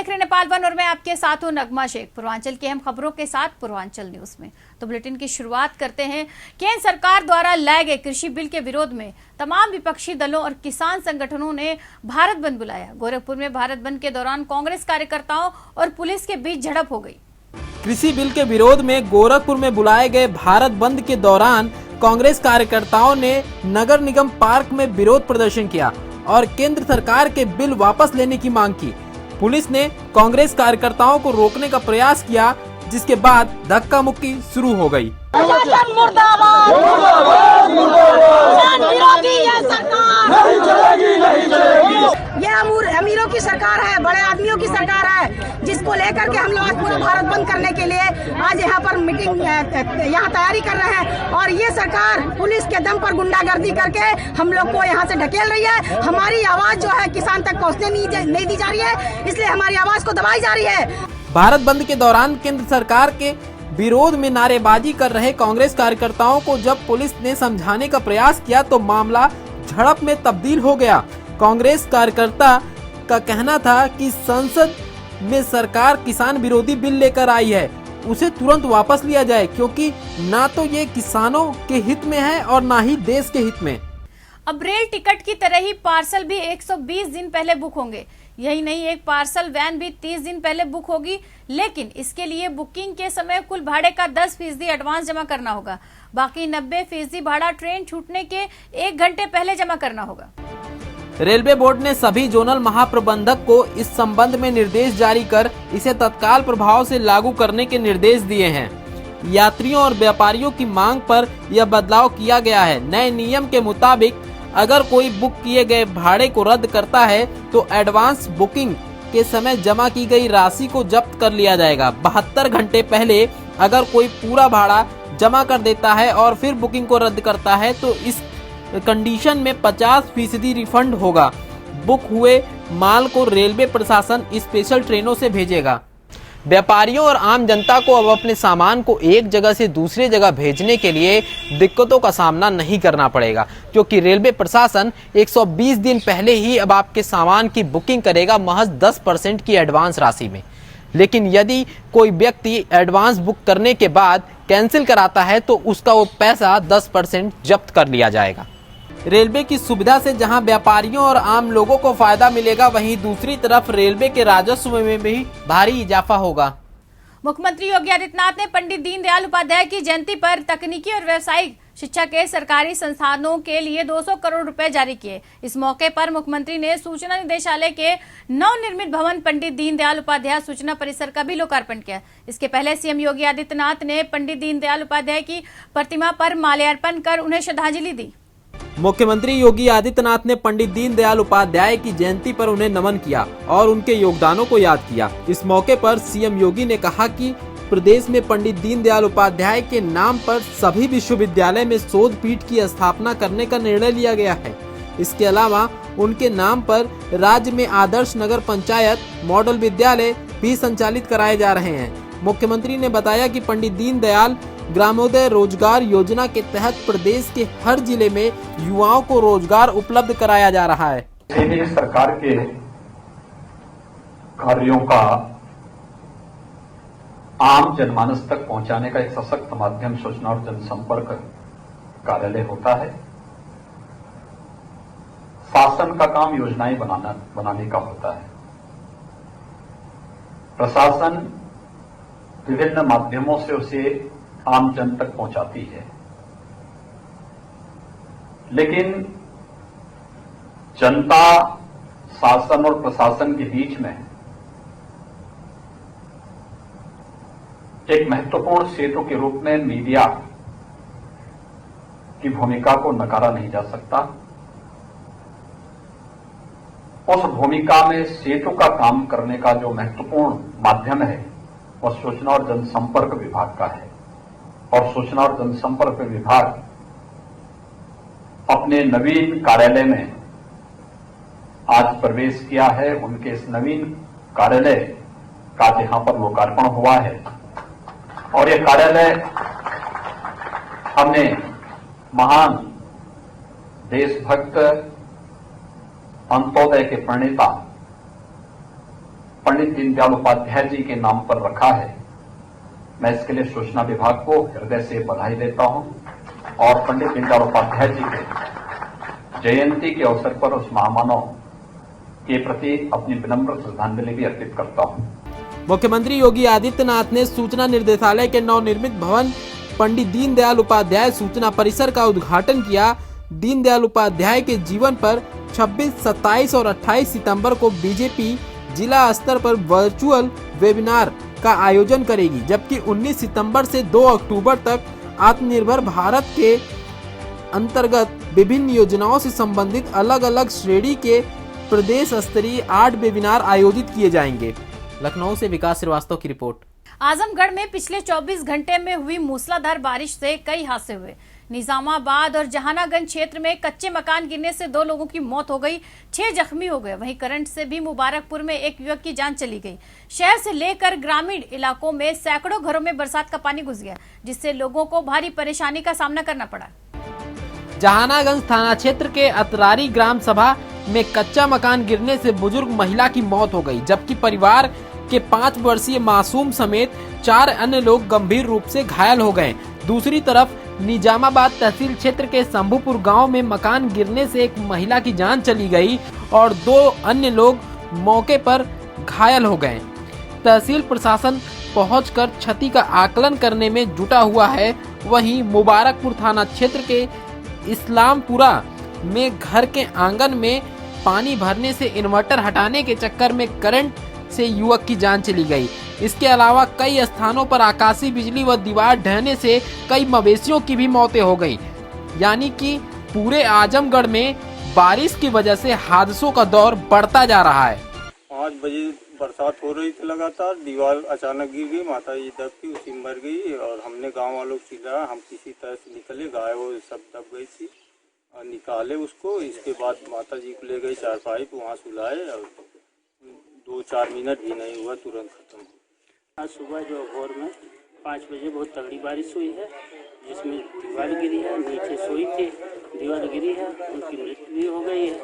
देख रहे हैं नेपाल वन और मैं आपके साथ हूं नगमा शेख। पूर्वांचल की अहम खबरों के साथ पूर्वांचल न्यूज में तो बुलेटिन की शुरुआत करते हैं। केंद्र सरकार द्वारा लाए गए कृषि बिल के विरोध में तमाम विपक्षी दलों और किसान संगठनों ने भारत बंद बुलाया। गोरखपुर में भारत बंद के दौरान कांग्रेस कार्यकर्ताओं और पुलिस के बीच झड़प हो गई। कृषि बिल के विरोध में गोरखपुर में बुलाए गए भारत बंद के दौरान कांग्रेस कार्यकर्ताओं ने नगर निगम पार्क में विरोध प्रदर्शन किया और केंद्र सरकार के बिल वापस लेने की मांग की। पुलिस ने कांग्रेस कार्यकर्ताओं को रोकने का प्रयास किया, जिसके बाद धक्का मुक्की शुरू हो गई। ये अमीरों की सरकार है, बड़े आदमियों की सरकार है, जिसको लेकर के हम लोग आज पूरा भारत बंद करने के लिए आज यहाँ पर मीटिंग यहाँ तैयारी कर रहे हैं। और ये सरकार पुलिस के दम पर गुंडागर्दी करके हम लोग को यहाँ से ढकेल रही है। हमारी आवाज जो है किसान तक पहुँचने नहीं दी जा रही है, इसलिए हमारी आवाज को दबाई जा रही है। भारत बंद के दौरान केंद्र सरकार के विरोध में नारेबाजी कर रहे कांग्रेस कार्यकर्ताओं को जब पुलिस ने समझाने का प्रयास किया तो मामला झड़प में तब्दील हो गया। कांग्रेस कार्यकर्ता का कहना था कि संसद में सरकार किसान विरोधी बिल लेकर आई है, उसे तुरंत वापस लिया जाए, क्योंकि ना तो ये किसानों के हित में है और ना ही देश के हित में। अब रेल टिकट की तरह ही पार्सल भी 120 दिन पहले बुक होंगे। यही नहीं, एक पार्सल वैन भी 30 दिन पहले बुक होगी, लेकिन इसके लिए बुकिंग के समय कुल भाड़े का 10% एडवांस जमा करना होगा। बाकी 90% भाड़ा ट्रेन छूटने के 1 घंटे पहले जमा करना होगा। रेलवे बोर्ड ने सभी जोनल महाप्रबंधक को इस संबंध में निर्देश जारी कर इसे तत्काल प्रभाव से लागू करने के निर्देश दिए हैं। यात्रियों और व्यापारियों की मांग पर यह बदलाव किया गया है। नए नियम के मुताबिक अगर कोई बुक किए गए भाड़े को रद्द करता है तो एडवांस बुकिंग के समय जमा की गई राशि को जब्त कर लिया जाएगा। 72 घंटे पहले अगर कोई पूरा भाड़ा जमा कर देता है और फिर बुकिंग को रद्द करता है तो इस कंडीशन में 50% रिफंड होगा। बुक हुए माल को रेलवे प्रशासन स्पेशल ट्रेनों से भेजेगा। व्यापारियों और आम जनता को अब अपने सामान को एक जगह से दूसरे जगह भेजने के लिए दिक्कतों का सामना नहीं करना पड़ेगा, क्योंकि रेलवे प्रशासन 120 दिन पहले ही अब आपके सामान की बुकिंग करेगा, महज 10% की एडवांस राशि में। लेकिन यदि कोई व्यक्ति एडवांस बुक करने के बाद कैंसिल कराता है तो उसका वो पैसा 10% जब्त कर लिया जाएगा। रेलवे की सुविधा से जहां व्यापारियों और आम लोगों को फायदा मिलेगा, वहीं दूसरी तरफ रेलवे के राजस्व में भी भारी इजाफा होगा। मुख्यमंत्री योगी आदित्यनाथ ने पंडित दीनदयाल उपाध्याय की जयंती पर तकनीकी और व्यावसायिक शिक्षा के सरकारी संस्थानों के लिए 200 करोड़ रुपए जारी किए। इस मौके पर मुख्यमंत्री ने सूचना निदेशालय के नवनिर्मित भवन पंडित दीनदयाल उपाध्याय सूचना परिसर का भी लोकार्पण किया। इसके पहले सीएम योगी आदित्यनाथ ने पंडित दीनदयाल उपाध्याय की प्रतिमा पर माल्यार्पण कर उन्हें श्रद्धांजलि दी। मुख्यमंत्री योगी आदित्यनाथ ने पंडित दीनदयाल उपाध्याय की जयंती पर उन्हें नमन किया और उनके योगदानों को याद किया। इस मौके पर सीएम योगी ने कहा कि प्रदेश में पंडित दीनदयाल उपाध्याय के नाम पर सभी विश्वविद्यालय में शोध पीठ की स्थापना करने का निर्णय लिया गया है। इसके अलावा उनके नाम पर राज्य में आदर्श नगर पंचायत मॉडल विद्यालय भी संचालित कराए जा रहे हैं। मुख्यमंत्री ने बताया कि पंडित दीनदयाल ग्रामोदय रोजगार योजना के तहत प्रदेश के हर जिले में युवाओं को रोजगार उपलब्ध कराया जा रहा है। सरकार के कार्यों का आम जनमानस तक पहुंचाने का एक सशक्त माध्यम सूचना और जनसंपर्क कार्यालय होता है। शासन का काम योजनाएं बनाने का होता है। प्रशासन विभिन्न माध्यमों से उसे आम जन तक पहुंचाती है, लेकिन जनता शासन और प्रशासन के बीच में एक महत्वपूर्ण सेतु के रूप में मीडिया की भूमिका को नकारा नहीं जा सकता। उस भूमिका में सेतु का काम करने का जो महत्वपूर्ण माध्यम है वह सूचना और जनसंपर्क विभाग का है। और सूचना और जनसंपर्क विभाग अपने नवीन कार्यालय में आज प्रवेश किया है। उनके इस नवीन कार्यालय का यहां पर लोकार्पण हुआ है और यह कार्यालय हमने महान देशभक्त अंत्योदय के प्रणेता पंडित दीनदयाल उपाध्याय जी के नाम पर रखा है। मैं इसके लिए सूचना विभाग को हृदय से बधाई देता हूं और पंडित दीनदयाल उपाध्याय जी के जयंती के अवसर पर उस महामानव के प्रति अपनी विनम्र श्रद्धांजलि भी अर्पित करता हूं। मुख्यमंत्री योगी आदित्यनाथ ने सूचना निर्देशालय के नवनिर्मित भवन पंडित दीनदयाल उपाध्याय सूचना परिसर का उद्घाटन किया। दीनदयाल उपाध्याय के जीवन पर 26, 27 और 28 सितंबर को बीजेपी जिला स्तर पर वर्चुअल वेबिनार का आयोजन करेगी, जबकि 19 सितंबर से 2 अक्टूबर तक आत्मनिर्भर भारत के अंतर्गत विभिन्न योजनाओं से संबंधित अलग अलग श्रेणी के प्रदेश स्तरीय 8 वेबिनार आयोजित किए जाएंगे। लखनऊ से विकास श्रीवास्तव की रिपोर्ट। आजमगढ़ में पिछले 24 घंटे में हुई मूसलाधार बारिश से कई हादसे हुए। निजामाबाद और जहानागंज क्षेत्र में कच्चे मकान गिरने से 2 लोगों की मौत हो गई, 6 जख्मी हो गए। वहीं करंट से भी मुबारकपुर में एक युवक की जान चली गई। शहर से लेकर ग्रामीण इलाकों में सैकड़ों घरों में बरसात का पानी घुस गया, जिससे लोगों को भारी परेशानी का सामना करना पड़ा। जहानागंज थाना क्षेत्र के अतरारी ग्राम सभा में कच्चा मकान गिरने से बुजुर्ग महिला की मौत हो गई, जबकि परिवार के 5 वर्षीय मासूम समेत 4 अन्य लोग गंभीर रूप से घायल हो गए। दूसरी तरफ निजामाबाद तहसील क्षेत्र के शंभूपुर गांव में मकान गिरने से एक महिला की जान चली गई और 2 अन्य लोग मौके पर घायल हो गए। तहसील प्रशासन पहुंचकर क्षति का आकलन करने में जुटा हुआ है। वहीं मुबारकपुर थाना क्षेत्र के इस्लामपुरा में घर के आंगन में पानी भरने से इन्वर्टर हटाने के चक्कर में करंट से युवक की जान चली गई। इसके अलावा कई स्थानों पर आकाशीय बिजली व दीवार ढहने से कई मवेशियों की भी मौतें हो गई। यानी कि पूरे आजमगढ़ में बारिश की वजह से हादसों का दौर बढ़ता जा रहा है। 5 बजे बरसात हो रही थी लगातार, दीवार अचानक गिर गई, माता जी दबी, उसी मर गई और हमने गांव वालों को चिल्लाया, हम किसी तरह से निकले, गाय वो सब दब गई थी और निकाले उसको। इसके बाद माता जी को ले गए चारपाई पे, वहाँ सुलाए और 2-4 मिनट भी नहीं हुआ, तुरंत खत्म हो। आज सुबह जो भोर में 5 बजे बहुत तगड़ी बारिश हुई है, जिसमें दीवार गिरी है, नीचे सोई थी, दीवार गिरी है, उनकी मृत्यु भी हो गई है।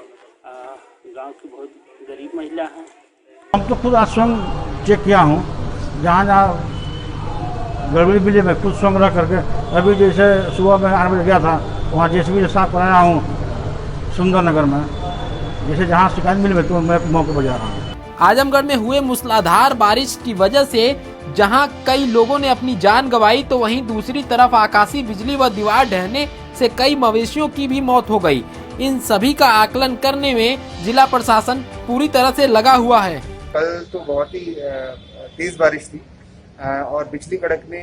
गांव की बहुत गरीब महिला है। हम तो खुद आज स्वयं चेक किया हूँ, जहाँ जहाँ गड़बड़ी मिली मैं खुद स्वयं रह करके, अभी जैसे सुबह में 8 बजे गया था, वहाँ जेसीबी से साफ कराया हूँ सुंदरनगर में। जैसे जहाँ शिकायत मिली मैं तो मैं मौके पर जा रहा हूँ। आजमगढ़ में हुए मूसलाधार बारिश की वजह से जहां कई लोगों ने अपनी जान गंवाई, तो वहीं दूसरी तरफ आकाशीय बिजली व दीवार ढहने से कई मवेशियों की भी मौत हो गई। इन सभी का आकलन करने में जिला प्रशासन पूरी तरह से लगा हुआ है। कल तो बहुत ही तेज बारिश थी और बिजली कड़कने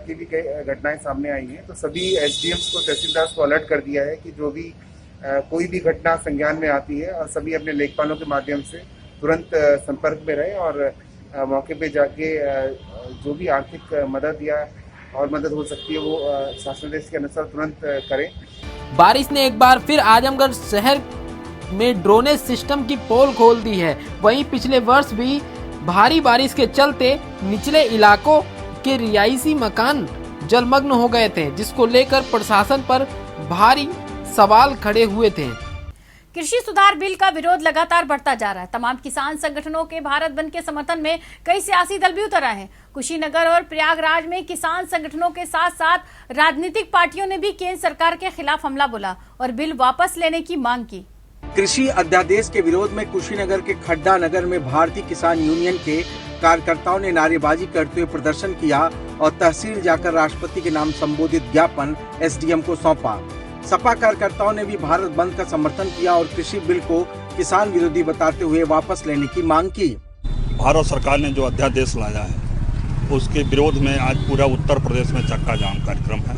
की भी कई घटनाएं सामने आई हैं, तो सभी एसडीएम्स को, तहसीलदार को अलर्ट कर दिया है कि जो भी कोई भी घटना संज्ञान में आती है और सभी अपने लेखपालों के माध्यम से तुरंत संपर्क में रहे और मौके पे जाके जो भी आर्थिक मदद या और मदद हो सकती है वो शासनादेश के अनुसार तुरंत करें। बारिश ने एक बार फिर आजमगढ़ शहर में ड्रोनेज सिस्टम की पोल खोल दी है। वहीं पिछले वर्ष भी भारी बारिश के चलते निचले इलाकों के रिहायशी मकान जलमग्न हो गए थे, जिसको लेकर प्रशासन पर भारी सवाल खड़े हुए थे। कृषि सुधार बिल का विरोध लगातार बढ़ता जा रहा है। तमाम किसान संगठनों के भारत बंद के समर्थन में कई सियासी दल भी उतर आए हैं। कुशीनगर और प्रयागराज में किसान संगठनों के साथ साथ राजनीतिक पार्टियों ने भी केंद्र सरकार के खिलाफ हमला बोला और बिल वापस लेने की मांग की। कृषि अध्यादेश के विरोध में कुशीनगर के खड्डा नगर में भारतीय किसान यूनियन के कार्यकर्ताओं ने नारेबाजी करते हुए प्रदर्शन किया और तहसील जाकर राष्ट्रपति के नाम संबोधित ज्ञापन एसडीएम को सौंपा। सपा कार्यकर्ताओं ने भी भारत बंद का समर्थन किया और कृषि बिल को किसान विरोधी बताते हुए वापस लेने की मांग की। भारत सरकार ने जो अध्यादेश लाया है उसके विरोध में आज पूरा उत्तर प्रदेश में चक्का जाम कार्यक्रम है।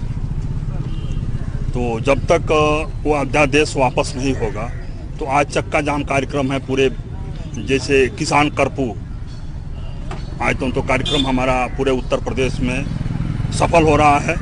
तो जब तक वो अध्यादेश वापस नहीं होगा तो आज चक्का जाम कार्यक्रम है पूरे, जैसे किसान कर्फ्यू आज तो कार्यक्रम हमारा पूरे उत्तर प्रदेश में सफल हो रहा है।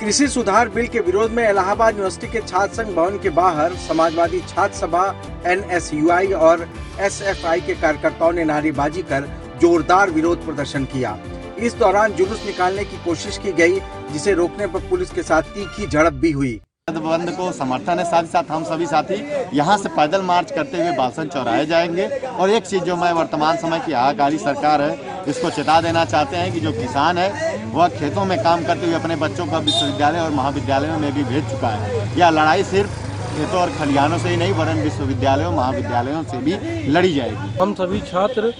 कृषि सुधार बिल के विरोध में इलाहाबाद यूनिवर्सिटी के छात्र संघ भवन के बाहर समाजवादी छात्र सभा, एनएसयूआई और एसएफआई के कार्यकर्ताओं ने नारेबाजी कर जोरदार विरोध प्रदर्शन किया। इस दौरान जुलूस निकालने की कोशिश की गई, जिसे रोकने पर पुलिस के साथ तीखी झड़प भी हुई। बंद को समर्थन है, साथ ही साथ हम सभी साथी यहाँ से पैदल मार्च करते हुए बालसन चौराहे जाएंगे। और एक चीज़ जो मैं वर्तमान समय की आगामी सरकार है इसको चेता देना चाहते हैं कि जो किसान है वह खेतों में काम करते हुए अपने बच्चों को विश्वविद्यालय और महाविद्यालयों में भी भेज चुका है। यह लड़ाई सिर्फ खेतों और खलिहानों से ही नहीं वरन विश्वविद्यालयों महाविद्यालयों से भी लड़ी जाएगी। हम सभी छात्र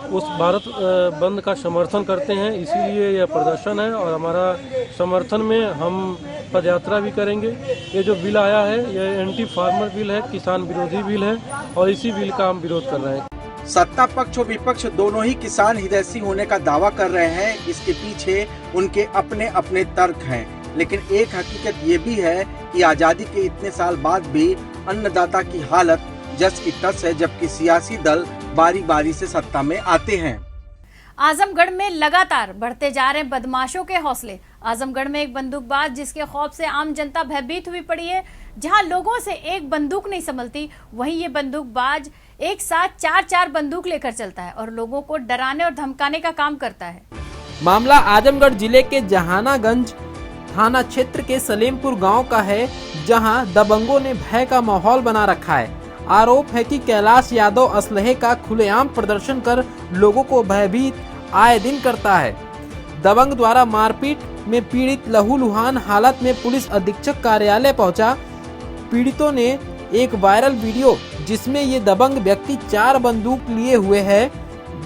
उस भारत बंद का समर्थन करते हैं, इसीलिए यह प्रदर्शन है और हमारा समर्थन में हम पदयात्रा भी करेंगे। ये जो बिल आया है यह एंटी फार्मर बिल है, किसान विरोधी बिल है और इसी बिल का हम विरोध कर रहे हैं। सत्ता पक्ष और विपक्ष दोनों ही किसान हितैषी होने का दावा कर रहे हैं। इसके पीछे उनके अपने अपने तर्क हैं, लेकिन एक हकीकत ये भी है कि आजादी के इतने साल बाद भी अन्नदाता की हालत जस की तस है, जबकि सियासी दल बारी बारी से सत्ता में आते हैं। आजमगढ़ में लगातार बढ़ते जा रहे बदमाशों के हौसले। आजमगढ़ में एक बंदूकबाज जिसके खौफ से आम जनता भयभीत हुई पड़ी है। जहां लोगों से एक बंदूक नहीं संभलती, वहीं ये बंदूकबाज एक साथ 4-4 बंदूक लेकर चलता है और लोगों को डराने और धमकाने का काम करता है। मामला आजमगढ़ जिले के जहानागंज थाना क्षेत्र के सलेमपुर गांव का है, जहां दबंगों ने भय का माहौल बना रखा है। आरोप है कि कैलाश यादव असलहे का खुलेआम प्रदर्शन कर लोगों को भयभीत आए दिन करता है। दबंग द्वारा मारपीट में पीड़ित लहूलुहान हालत में पुलिस अधीक्षक कार्यालय पहुंचा। पीड़ितों ने एक वायरल वीडियो जिसमें ये दबंग व्यक्ति 4 बंदूक लिए हुए है,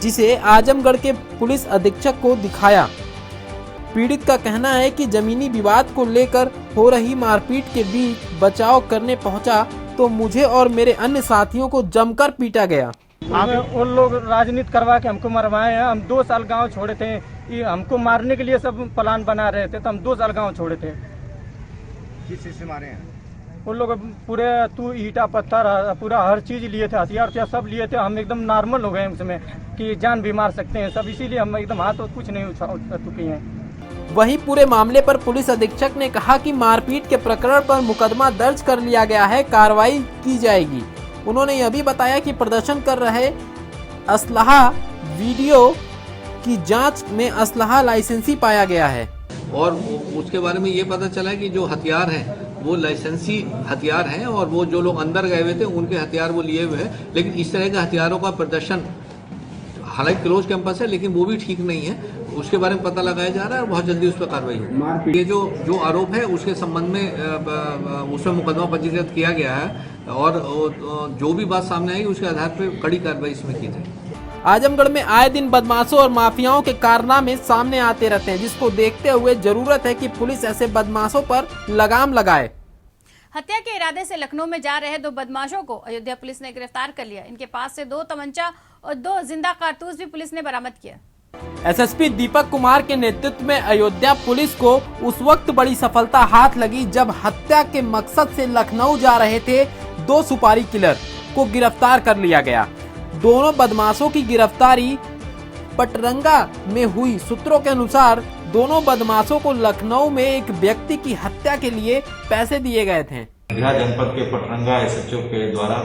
जिसे आजमगढ़ के पुलिस अधीक्षक को दिखाया। पीड़ित का कहना है कि जमीनी विवाद को लेकर हो रही मारपीट के बीच बचाव करने पहुंचा तो मुझे और मेरे अन्य साथियों को जमकर पीटा गया। उन लोग राजनीति करवा के हमको मरवाए हैं। हम 2 साल गांव छोड़े थे, ये हमको मारने के लिए सब प्लान बना रहे थे, तो हम 2 साल गांव छोड़े थे। किस चीज से मारे हैं? उन लोग पूरे ईटा पत्थर पूरा हर चीज लिए थे, हथियार सब लिए थे। हम एकदम नॉर्मल हो गए उसमें कि जान भी मार सकते हैं सब, इसीलिए हम एकदम हाथ कुछ नहीं उठा चुके हैं। वहीं पूरे मामले पर पुलिस अधीक्षक ने कहा कि मारपीट के प्रकरण पर मुकदमा दर्ज कर लिया गया है, कार्रवाई की जाएगी। उन्होंने यह भी बताया कि प्रदर्शन कर रहे असलहा वीडियो की जांच में असलहा लाइसेंसी पाया गया है और उसके बारे में ये पता चला कि जो हथियार हैं वो लाइसेंसी हथियार हैं और वो जो लोग अंदर गए हुए थे उनके हथियार वो लिए हुए हैं। लेकिन इस तरह के हथियारों का प्रदर्शन हालांकि क्लोज कैंपस है लेकिन वो भी ठीक नहीं है, उसके बारे में पता लगाया जा रहा है और बहुत जल्दी उस पर कार्रवाई होगी। ये जो आरोप है उसके संबंध में उसमें मुकदमा पंजीकृत किया गया है और जो भी बात सामने आई उसके आधार पर कड़ी कार्रवाई इसमें की जाएगी। आजमगढ़ में आए दिन बदमाशों और माफियाओं के कारनामे सामने आते रहते हैं, जिसको देखते हुए जरूरत है कि पुलिस ऐसे बदमाशों पर लगाम लगाए। हत्या के इरादे से लखनऊ में जा रहे 2 बदमाशों को अयोध्या पुलिस ने गिरफ्तार कर लिया। इनके पास से 2 तमंचा और 2 जिंदा कारतूस भी पुलिस ने बरामद किया। एसएसपी दीपक कुमार के नेतृत्व में अयोध्या पुलिस को उस वक्त बड़ी सफलता हाथ लगी जब हत्या के मकसद से लखनऊ जा रहे थे 2 सुपारी किलर को गिरफ्तार कर लिया गया। दोनों बदमाशों की गिरफ्तारी पटरंगा में हुई। सूत्रों के अनुसार दोनों बदमाशों को लखनऊ में एक व्यक्ति की हत्या के लिए पैसे दिए गए थे। अयोध्या जनपद के पटरंगा एसएचओ के द्वारा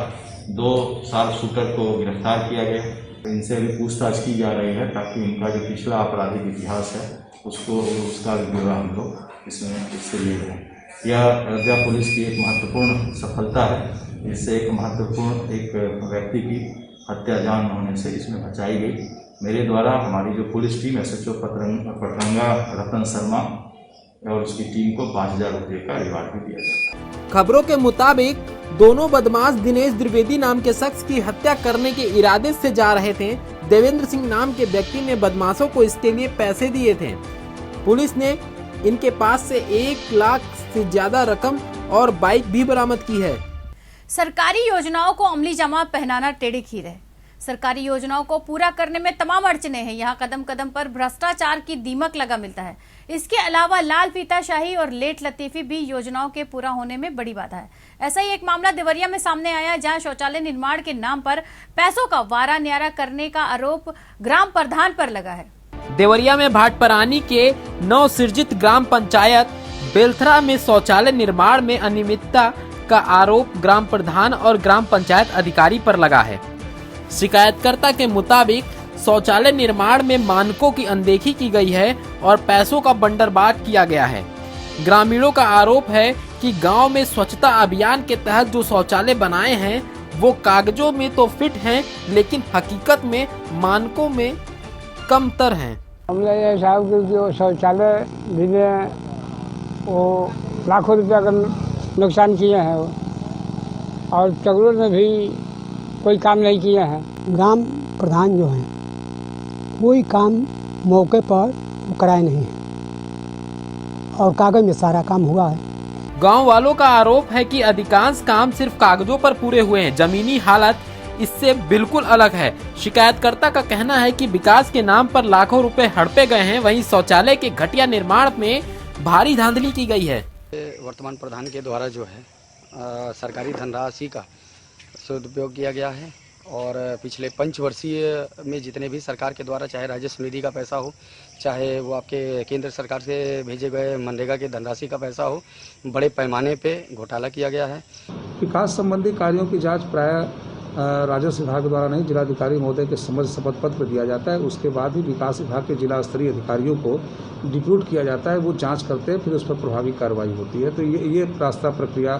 2 शार्प शूटर को गिरफ्तार किया गया। इनसे भी पूछताछ की जा रही है ताकि इनका जो पिछला आपराधिक इतिहास है उसका ब्यौरा हम लोग इससे ले रहे हैं। यह अयोध्या पुलिस की एक महत्वपूर्ण सफलता है। इससे एक महत्वपूर्ण एक व्यक्ति की हत्या जान होने से इसमें बचाई गई। मेरे द्वारा हमारी जो पुलिस टीम एसएचओ पटरंगा रतन शर्मा और उसकी टीम को 5,000 रुपये का रिवार्ड भी दिया जाता है। खबरों के मुताबिक दोनों बदमाश दिनेश द्विवेदी नाम के शख्स की हत्या करने के इरादे से जा रहे थे। देवेंद्र सिंह नाम के व्यक्ति ने बदमाशों को इसके लिए पैसे दिए थे। पुलिस ने इनके पास से 1 लाख से ज्यादा रकम और बाइक भी बरामद की है। सरकारी योजनाओं को अमली जामा पहनाना टेढ़ी खीर है। सरकारी योजनाओं को पूरा करने में तमाम अड़चने हैं। यहाँ कदम कदम पर भ्रष्टाचार की दीमक लगा मिलता है। इसके अलावा लाल फीताशाही और लेट लतीफी भी योजनाओं के पूरा होने में बड़ी बाधा है। ऐसा ही एक मामला देवरिया में सामने आया, जहां शौचालय निर्माण के नाम पर पैसों का वारा न्यारा करने का आरोप ग्राम प्रधान पर लगा है। देवरिया में भाटपरानी के नवसृजित ग्राम पंचायत बेलथरा में शौचालय निर्माण में अनियमितता का आरोप ग्राम प्रधान और ग्राम पंचायत अधिकारी पर लगा है। शिकायतकर्ता के मुताबिक शौचालय निर्माण में मानकों की अनदेखी की गई है और पैसों का बंटरबांट किया गया है। ग्रामीणों का आरोप है कि गांव में स्वच्छता अभियान के तहत जो शौचालय बनाए हैं वो कागजों में तो फिट हैं, लेकिन हकीकत में मानकों में कमतर हैं। हमने ये साहब कि जो शौचालय जिन्हें वो लाखों रुपया का नुकसान किए हैं और टगरों ने भी कोई काम नहीं किए हैं। ग्राम प्रधान जो हैं कोई काम मौके पर कराए नहीं है और कागज में सारा काम हुआ है। गांव वालों का आरोप है कि अधिकांश काम सिर्फ कागजों पर पूरे हुए हैं, जमीनी हालत इससे बिल्कुल अलग है। शिकायतकर्ता का कहना है कि विकास के नाम पर लाखों रुपए हड़पे गए हैं, वहीं शौचालय के घटिया निर्माण में भारी धांधली की गई है। वर्तमान प्रधान के द्वारा जो है सरकारी धनराशि का सदुपयोग किया गया है और पिछले पंचवर्षीय में जितने भी सरकार के द्वारा चाहे राजस्व निधि का पैसा हो, चाहे वो आपके केंद्र सरकार से भेजे गए मनरेगा के धनराशि का पैसा हो, बड़े पैमाने पे घोटाला किया गया है। विकास संबंधी कार्यों की जांच प्राय राजस्व विभाग द्वारा नहीं, जिलाधिकारी महोदय के समझ शपथ पत्र दिया जाता है। उसके बाद ही विकास विभाग के जिला स्तरीय अधिकारियों को डिप्यूट किया जाता है, वो जांच करते हैं, फिर उस पर प्रभावी कार्रवाई होती है। तो ये रास्ता प्रक्रिया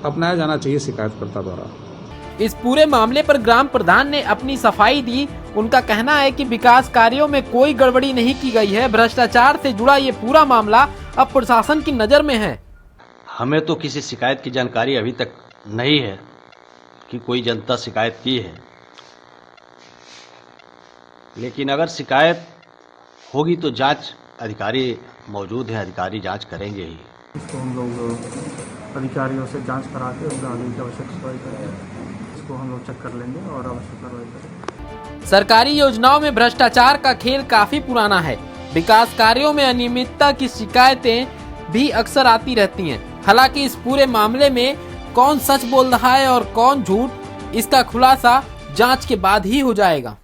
अपनाया जाना चाहिए शिकायतकर्ता द्वारा। इस पूरे मामले पर ग्राम प्रधान ने अपनी सफाई दी। उनका कहना है कि विकास कार्यों में कोई गड़बड़ी नहीं की गई है। भ्रष्टाचार से जुड़ा ये पूरा मामला अब प्रशासन की नजर में है। हमें तो किसी शिकायत की जानकारी अभी तक नहीं है कि कोई जनता शिकायत की है, लेकिन अगर शिकायत होगी तो जांच अधिकारी मौजूद है, अधिकारी जांच करेंगे ही। इसको हम लोग अधिकारियों से जांच करा के उसका आगे की आवश्यक कार्रवाई करेंगे। इसको हम लोग चेक कर लेंगे और आवश्यक कार्रवाई करेंगे। सरकारी योजनाओं में भ्रष्टाचार का खेल काफी पुराना है। विकास कार्यों में अनियमितता की शिकायतें भी अक्सर आती रहती हैं। हालांकि इस पूरे मामले में कौन सच बोल रहा है और कौन झूठ, इसका खुलासा जांच के बाद ही हो जाएगा।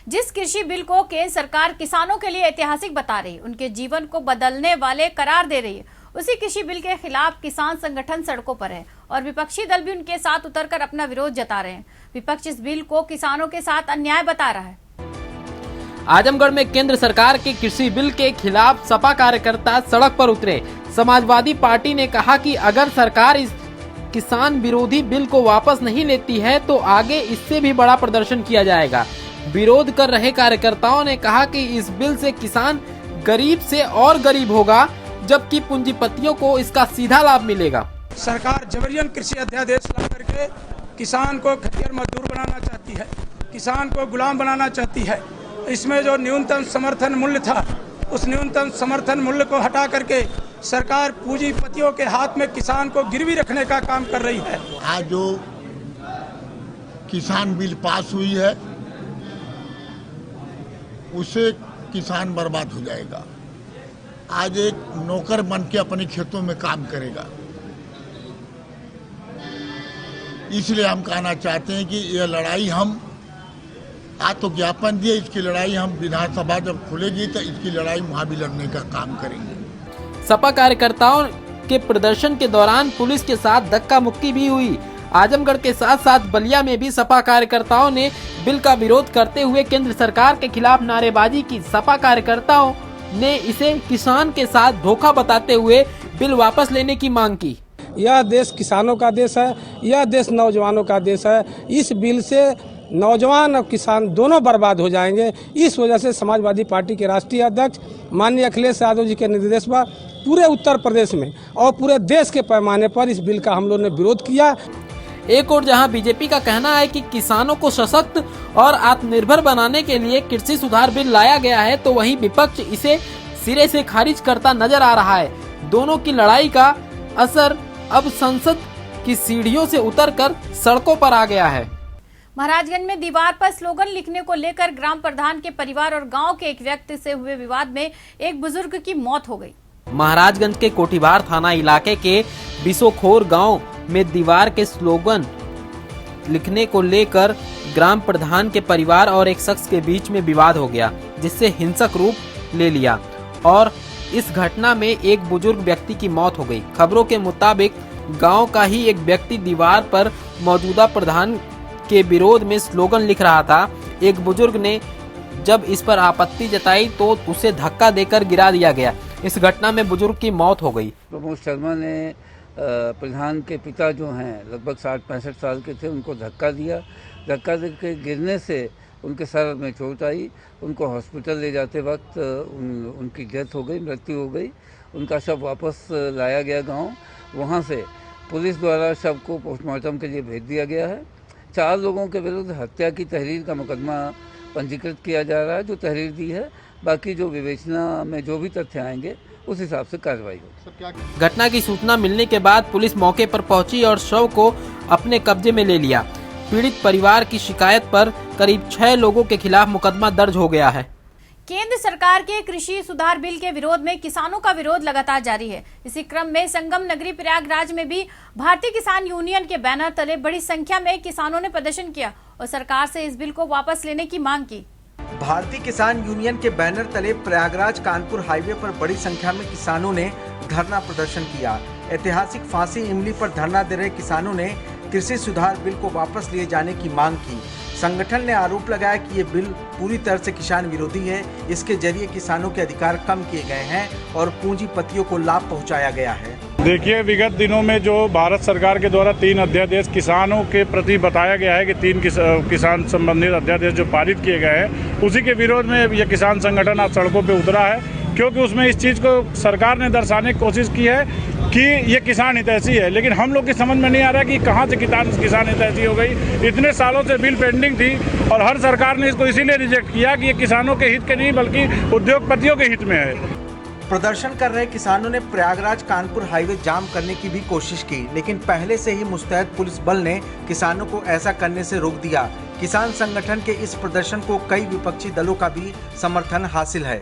जिस कृषि बिल को केंद्र सरकार किसानों के लिए ऐतिहासिक बता रही, उनके जीवन को बदलने वाले करार दे रही है, उसी कृषि बिल के खिलाफ किसान संगठन सड़कों पर है और विपक्षी दल भी उनके साथ उतरकर अपना विरोध जता रहे हैं। विपक्ष इस बिल को किसानों के साथ अन्याय बता रहा है। आजमगढ़ में केंद्र सरकार के कृषि बिल के खिलाफ सपा कार्यकर्ता सड़क पर उतरे। समाजवादी पार्टी ने कहा कि अगर सरकार इस किसान विरोधी बिल को वापस नहीं लेती है तो आगे इससे भी बड़ा प्रदर्शन किया जाएगा। विरोध कर रहे कार्यकर्ताओं ने कहा कि इस बिल से किसान गरीब से और गरीब होगा, जबकि पूंजीपतियों को इसका सीधा लाभ मिलेगा। सरकार जबरियन कृषि अध्यादेश ला करके किसान को खटियर मजदूर बनाना चाहती है, किसान को गुलाम बनाना चाहती है। इसमें जो न्यूनतम समर्थन मूल्य था, उस न्यूनतम समर्थन मूल्य को हटा करके सरकार पूंजीपतियों के हाथ में किसान को गिरवी रखने का काम कर रही है। आज जो किसान बिल पास हुई है उससे किसान बर्बाद हो जाएगा। आज एक नौकर बन के अपने खेतों में काम करेगा। इसलिए हम कहना चाहते हैं कि यह लड़ाई हम आज तो ज्ञापन दिए, इसकी लड़ाई हम विधानसभा जब खुलेगी तो इसकी लड़ाई वहां भी लड़ने का काम करेंगे। सपा कार्यकर्ताओं के प्रदर्शन के दौरान पुलिस के साथ धक्का मुक्की भी हुई। आजमगढ़ के साथ साथ बलिया में भी सपा कार्यकर्ताओं ने बिल का विरोध करते हुए केंद्र सरकार के खिलाफ नारेबाजी की। सपा कार्यकर्ताओं ने इसे किसान के साथ धोखा बताते हुए बिल वापस लेने की मांग की। यह देश किसानों का देश है, यह देश नौजवानों का देश है। इस बिल से नौजवान और किसान दोनों बर्बाद हो जाएंगे। इस वजह से समाजवादी पार्टी के राष्ट्रीय अध्यक्ष माननीय अखिलेश यादव जी के निर्देश पर पूरे उत्तर प्रदेश में और पूरे देश के पैमाने पर इस बिल का हम लोगों ने विरोध किया। एक और जहां बीजेपी का कहना है कि किसानों को सशक्त और आत्मनिर्भर बनाने के लिए कृषि सुधार बिल लाया गया है, तो वहीं विपक्ष इसे सिरे से खारिज करता नजर आ रहा है। दोनों की लड़ाई का असर अब संसद की सीढ़ियों से उतरकर सड़कों पर आ गया है। महाराजगंज में दीवार पर स्लोगन लिखने को लेकर ग्राम प्रधान के परिवार और गांव के एक व्यक्ति से हुए विवाद में एक बुजुर्ग की मौत हो गई। महाराजगंज के कोठीबार थाना इलाके के बिसोखोर गांव में दीवार के स्लोगन लिखने को लेकर ग्राम प्रधान के परिवार और एक शख्स के बीच में विवाद हो गया, जिससे हिंसक रूप ले लिया और इस घटना में एक बुजुर्ग व्यक्ति की मौत हो गई। खबरों के मुताबिक गांव का ही एक व्यक्ति दीवार पर मौजूदा प्रधान के विरोध में स्लोगन लिख रहा था। एक बुजुर्ग ने जब इस पर आपत्ति जताई तो उसे धक्का देकर गिरा दिया गया। इस घटना में बुजुर्ग की मौत हो गई। प्रमोद शर्मा ने प्रधान के पिता जो हैं लगभग 60-65 साल के थे, उनको धक्का दिया। धक्का दे के गिरने से उनके सर में चोट आई। उनको हॉस्पिटल ले जाते वक्त उनकी डेथ हो गई, मृत्यु हो गई। उनका शव वापस लाया गया गांव। वहां से पुलिस द्वारा शव को पोस्टमार्टम के लिए भेज दिया गया है। 4 लोगों के विरुद्ध हत्या की तहरीर का मुकदमा पंजीकृत किया जा रहा है, जो तहरीर दी है। बाकी जो विवेचना में जो भी तथ्य आएंगे उस हिसाब से कार्रवाई होगी। घटना की सूचना मिलने के बाद पुलिस मौके पर पहुंची और शव को अपने कब्जे में ले लिया। पीड़ित परिवार की शिकायत पर करीब 6 लोगों के खिलाफ मुकदमा दर्ज हो गया है। केंद्र सरकार के कृषि सुधार बिल के विरोध में किसानों का विरोध लगातार जारी है। इसी क्रम में संगम नगरी प्रयागराज में भी भारतीय किसान यूनियन के बैनर तले बड़ी संख्या में किसानों ने प्रदर्शन किया और सरकार से इस बिल को वापस लेने की मांग की। भारतीय किसान यूनियन के बैनर तले प्रयागराज कानपुर हाईवे पर बड़ी संख्या में किसानों ने धरना प्रदर्शन किया। ऐतिहासिक फांसी इमली पर धरना दे रहे किसानों ने कृषि सुधार बिल को वापस लिए जाने की मांग की। संगठन ने आरोप लगाया कि ये बिल पूरी तरह से किसान विरोधी है। इसके जरिए किसानों के अधिकार कम किए गए हैं और पूंजीपतियों को लाभ पहुंचाया गया है। देखिए, विगत दिनों में जो भारत सरकार के द्वारा 3 अध्यादेश किसानों के प्रति बताया गया है कि 3 किसान संबंधित अध्यादेश जो पारित किए गए हैं, उसी के विरोध में ये किसान संगठन आज सड़कों पे उतरा है, क्योंकि उसमें इस चीज़ को सरकार ने दर्शाने की कोशिश की है कि ये किसान हितैषी है। लेकिन हम लोग की समझ में नहीं आ रहा कि कहाँ से किसान हितैषी हो गई। इतने सालों से बिल पेंडिंग थी और हर सरकार ने इसको इसीलिए रिजेक्ट किया कि ये किसानों के हित के नहीं बल्कि उद्योगपतियों के हित में है। प्रदर्शन कर रहे किसानों ने प्रयागराज कानपुर हाईवे जाम करने की भी कोशिश की, लेकिन पहले से ही मुस्तैद पुलिस बल ने किसानों को ऐसा करने से रोक दिया। किसान संगठन के इस प्रदर्शन को कई विपक्षी दलों का भी समर्थन हासिल है।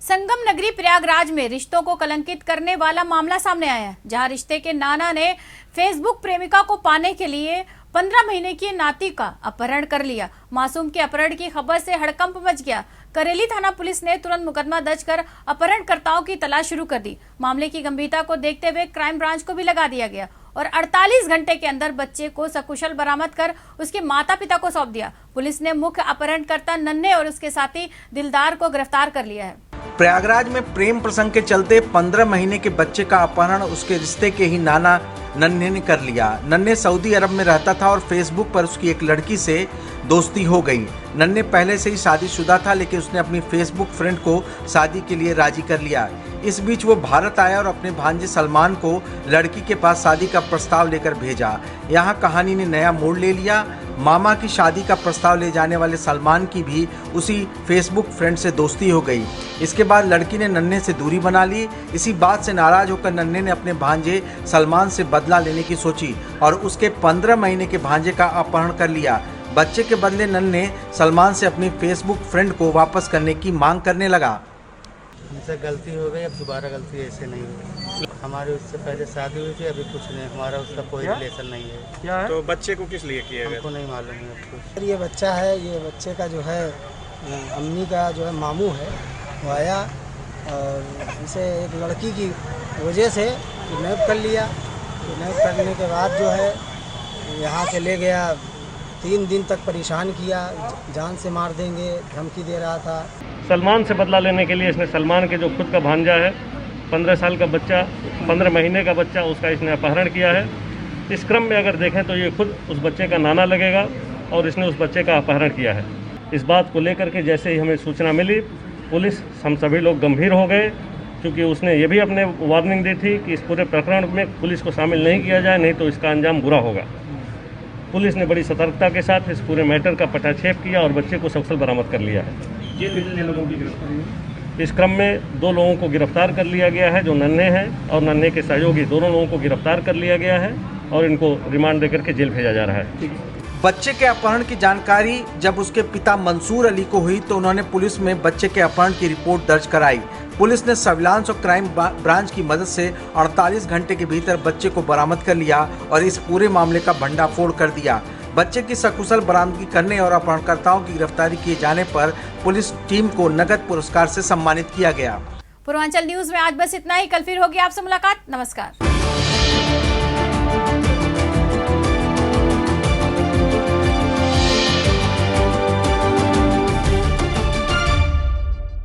संगम नगरी प्रयागराज में रिश्तों को कलंकित करने वाला मामला सामने आया है, जहां रिश्ते के नाना ने फेसबुक प्रेमिका को पाने के लिए 15 महीने की नाती का अपहरण कर लिया। मासूम के अपहरण की खबर से हड़कंप मच गया। करेली थाना पुलिस ने तुरंत मुकदमा दर्ज कर अपहरणकर्ताओं की तलाश शुरू कर दी। मामले की गंभीरता को देखते हुए क्राइम ब्रांच को भी लगा दिया गया और 48 घंटे के अंदर बच्चे को सकुशल बरामद कर उसके माता पिता को सौंप दिया। पुलिस ने मुख्य अपहरणकर्ता नन्हे और उसके साथी दिलदार को गिरफ्तार कर लिया है। प्रयागराज में प्रेम प्रसंग के चलते 15 महीने के बच्चे का अपहरण उसके रिश्ते के ही नाना नन्हे ने कर लिया। नन्हे सऊदी अरब में रहता था और फेसबुक पर उसकी एक लड़की से दोस्ती हो गई। नन्हे पहले से ही शादीशुदा था, लेकिन उसने अपनी फेसबुक फ्रेंड को शादी के लिए राजी कर लिया। इस बीच वो भारत आया और अपने भांजे सलमान को लड़की के पास शादी का प्रस्ताव लेकर भेजा। यहाँ कहानी ने नया मोड़ ले लिया। मामा की शादी का प्रस्ताव ले जाने वाले सलमान की भी उसी फेसबुक फ्रेंड से दोस्ती हो गई। इसके बाद लड़की ने नन्हे से दूरी बना ली। इसी बात से नाराज होकर नन्हे ने अपने भांजे सलमान से बदला लेने की सोची और उसके 15 महीने के भांजे का अपहरण कर लिया। बच्चे के बदले नन्हे सलमान से अपनी फेसबुक फ्रेंड को वापस करने की मांग करने लगा। हमसे गलती हो गई, अब दोबारा गलती ऐसे नहीं होगी। हमारी उससे पहले शादी हुई थी, अभी कुछ नहीं, हमारा उसका कोई रिलेशन नहीं है। क्या है? तो बच्चे को किस लिए किया गया? हमको नहीं मालूम है। ये बच्चा है, ये बच्चे का जो है अम्मी का जो है मामू है, वो आया और इसे एक लड़की की वजह से किडनैप कर लिया। किडनैप करने के बाद जो है यहाँ से ले गया, 3 दिन तक परेशान किया, जान से मार देंगे धमकी दे रहा था। सलमान से बदला लेने के लिए इसने सलमान के जो खुद का भांजा है, 15 साल का बच्चा, 15 महीने का बच्चा, उसका इसने अपहरण किया है। इस क्रम में अगर देखें तो ये खुद उस बच्चे का नाना लगेगा और इसने उस बच्चे का अपहरण किया है। इस बात को लेकर के जैसे ही हमें सूचना मिली, पुलिस हम सभी लोग गंभीर हो गए, क्योंकि उसने ये भी अपने वार्निंग दी थी कि इस पूरे प्रकरण में पुलिस को शामिल नहीं किया जाए, नहीं तो इसका अंजाम बुरा होगा। पुलिस ने बड़ी सतर्कता के साथ इस पूरे मैटर का पटाक्षेप किया और बच्चे को सकुशल बरामद कर लिया है। कितने लोगों की गिरफ्तारी? इस क्रम में 2 लोगों को गिरफ्तार कर लिया गया है, जो नन्हे हैं और नन्हे के सहयोगी, दोनों लोगों को गिरफ्तार कर लिया गया है और इनको रिमांड देकर के जेल भेजा जा रहा है। बच्चे के अपहरण की जानकारी जब उसके पिता मंसूर अली को हुई तो उन्होंने पुलिस में बच्चे के अपहरण की रिपोर्ट दर्ज कराई। पुलिस ने सर्विलांस और क्राइम ब्रांच की मदद से 48 घंटे के भीतर बच्चे को बरामद कर लिया और इस पूरे मामले का भंडाफोड़ कर दिया। बच्चे की सकुशल बरामदगी करने और अपहरणकर्ताओं की गिरफ्तारी किए जाने पर पुलिस टीम को नगद पुरस्कार से सम्मानित किया गया। पूर्वांचल न्यूज में आज बस इतना ही। कल फिर होगी आपसे मुलाकात। नमस्कार।